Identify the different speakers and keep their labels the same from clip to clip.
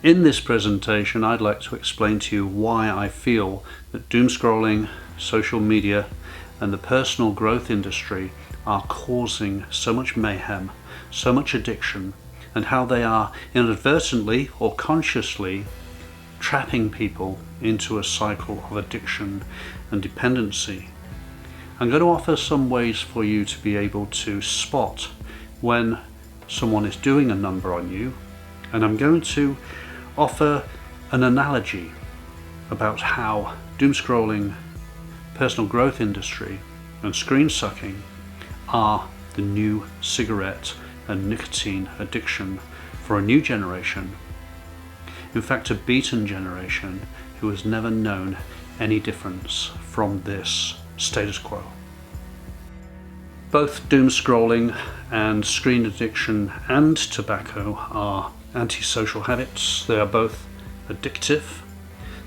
Speaker 1: In this presentation, I'd like to explain to you why I feel that doom scrolling, social media, and the personal growth industry are causing so much mayhem, so much addiction, and how they are inadvertently or consciously trapping people into a cycle of addiction and dependency. I'm going to offer some ways for you to be able to spot when someone is doing a number on you, and I'm going to offer an analogy about how doom scrolling, personal growth industry, and screen sucking are the new cigarette and nicotine addiction for a new generation. In fact, a beaten generation who has never known any difference from this status quo. Both doom scrolling and screen addiction and tobacco are antisocial habits. They are both addictive.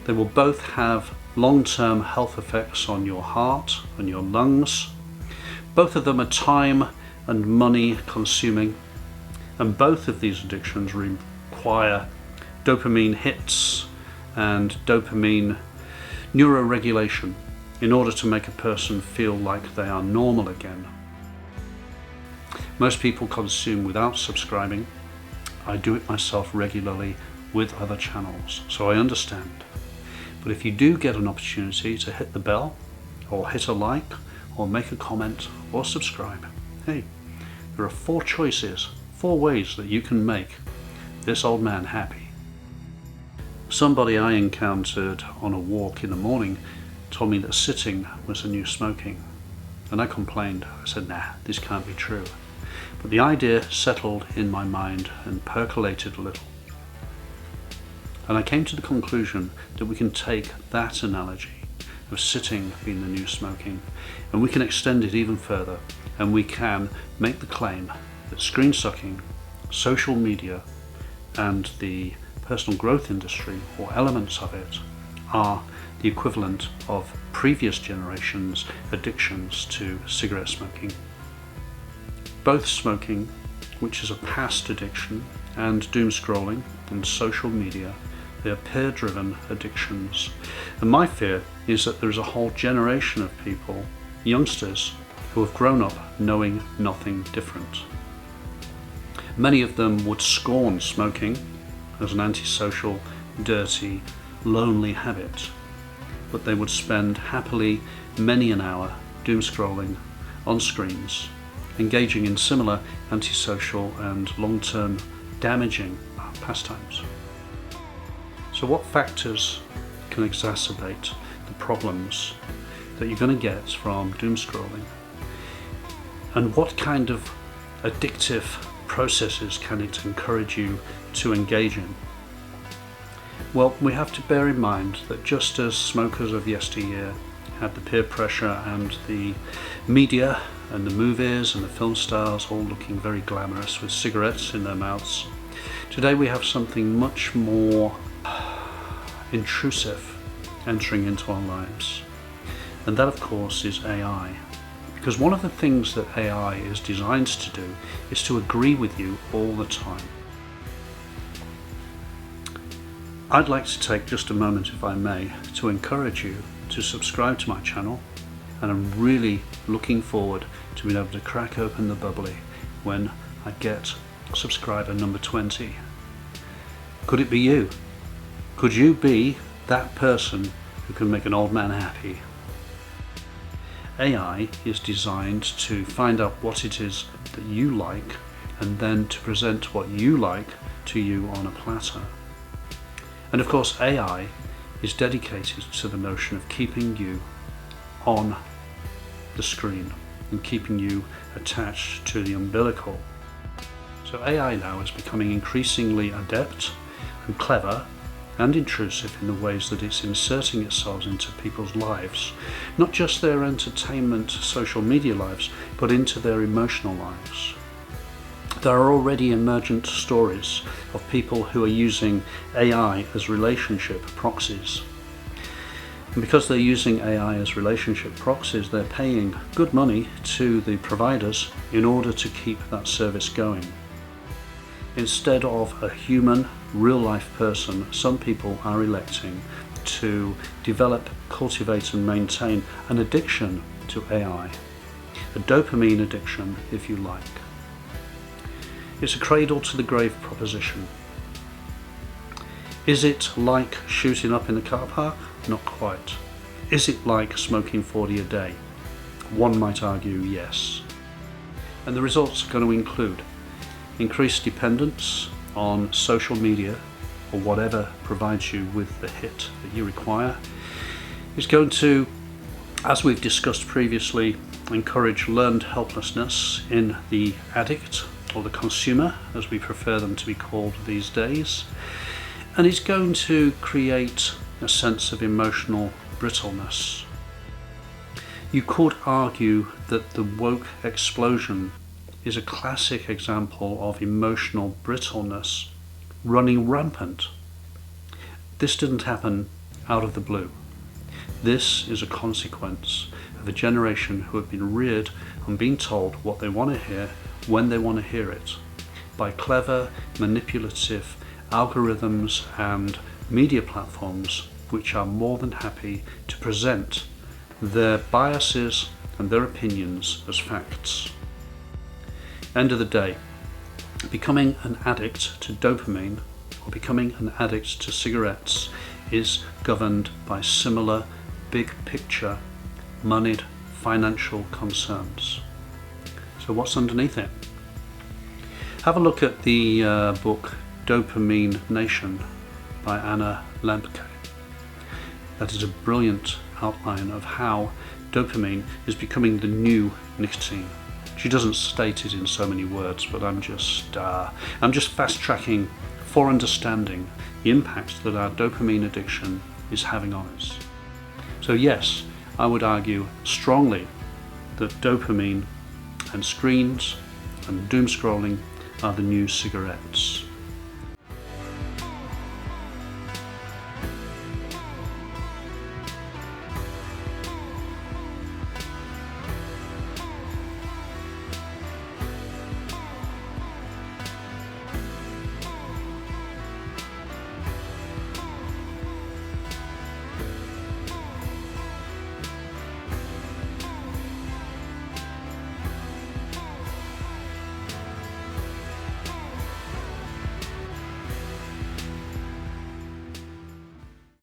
Speaker 1: They will both have long-term health effects on your heart and your lungs. Both of them are time and money consuming, and both of these addictions require dopamine hits and dopamine neuroregulation in order to make a person feel like they are normal again. Most people consume without subscribing. I do it myself regularly with other channels, so I understand. But if you do get an opportunity to hit the bell, or hit a like, or make a comment, or subscribe, hey, there are 4 choices, 4 ways that you can make this old man happy. Somebody I encountered on a walk in the morning told me that sitting was the new smoking, and I complained. I said, nah, this can't be true. But the idea settled in my mind and percolated a little. And I came to the conclusion that we can take that analogy of sitting being the new smoking, and we can extend it even further, and we can make the claim that screen sucking, social media, and the personal growth industry, or elements of it, are the equivalent of previous generations' addictions to cigarette smoking. Both smoking, which is a past addiction, and doom scrolling and social media, they are peer-driven addictions. And my fear is that there is a whole generation of people, youngsters, who have grown up knowing nothing different. Many of them would scorn smoking as an antisocial, dirty, lonely habit, but they would spend happily many an hour doom scrolling on screens, engaging in similar antisocial and long-term damaging pastimes. So what factors can exacerbate the problems that you're going to get from doom scrolling? And what kind of addictive processes can it encourage you to engage in? Well, we have to bear in mind that just as smokers of yesteryear had the peer pressure and the media and the movies and the film stars all looking very glamorous with cigarettes in their mouths, today we have something much more intrusive entering into our lives. And that, of course, is AI. Because one of the things that AI is designed to do is to agree with you all the time. I'd like to take just a moment, if I may, to encourage you to subscribe to my channel, and I'm really looking forward to being able to crack open the bubbly when I get subscriber number 20. Could it be you? Could you be that person who can make an old man happy? AI is designed to find out what it is that you like, and then to present what you like to you on a platter. And of course, AI is dedicated to the notion of keeping you on the screen and keeping you attached to the umbilical. So AI now is becoming increasingly adept and clever and intrusive in the ways that it's inserting itself into people's lives, not just their entertainment, social media lives, but into their emotional lives. There are already emergent stories of people who are using AI as relationship proxies. And because they're using AI as relationship proxies, they're paying good money to the providers in order to keep that service going. Instead of a human real life person, some people are electing to develop, cultivate and maintain an addiction to AI. A dopamine addiction, if you like. It's a cradle to the grave proposition. Is it like shooting up in the car park? Not quite. Is it like smoking 40 a day? One might argue yes. And the results are going to include increased dependence on social media or whatever provides you with the hit that you require. It's going to, as we've discussed previously, encourage learned helplessness in the addict or the consumer, as we prefer them to be called these days. And it's going to create a sense of emotional brittleness. You could argue that the woke explosion is a classic example of emotional brittleness running rampant. This didn't happen out of the blue. This is a consequence of a generation who have been reared on being told what they want to hear when they want to hear it by clever, manipulative algorithms and media platforms which are more than happy to present their biases and their opinions as facts. End of the day, becoming an addict to dopamine or becoming an addict to cigarettes is governed by similar big picture, moneyed financial concerns. So what's underneath it? Have a look at the book Dopamine Nation by Anna Lembke. That is a brilliant outline of how dopamine is becoming the new nicotine. She doesn't state it in so many words, but I'm just fast tracking for understanding the impact that our dopamine addiction is having on us. So yes, I would argue strongly that dopamine and screens and doom scrolling are the new cigarettes.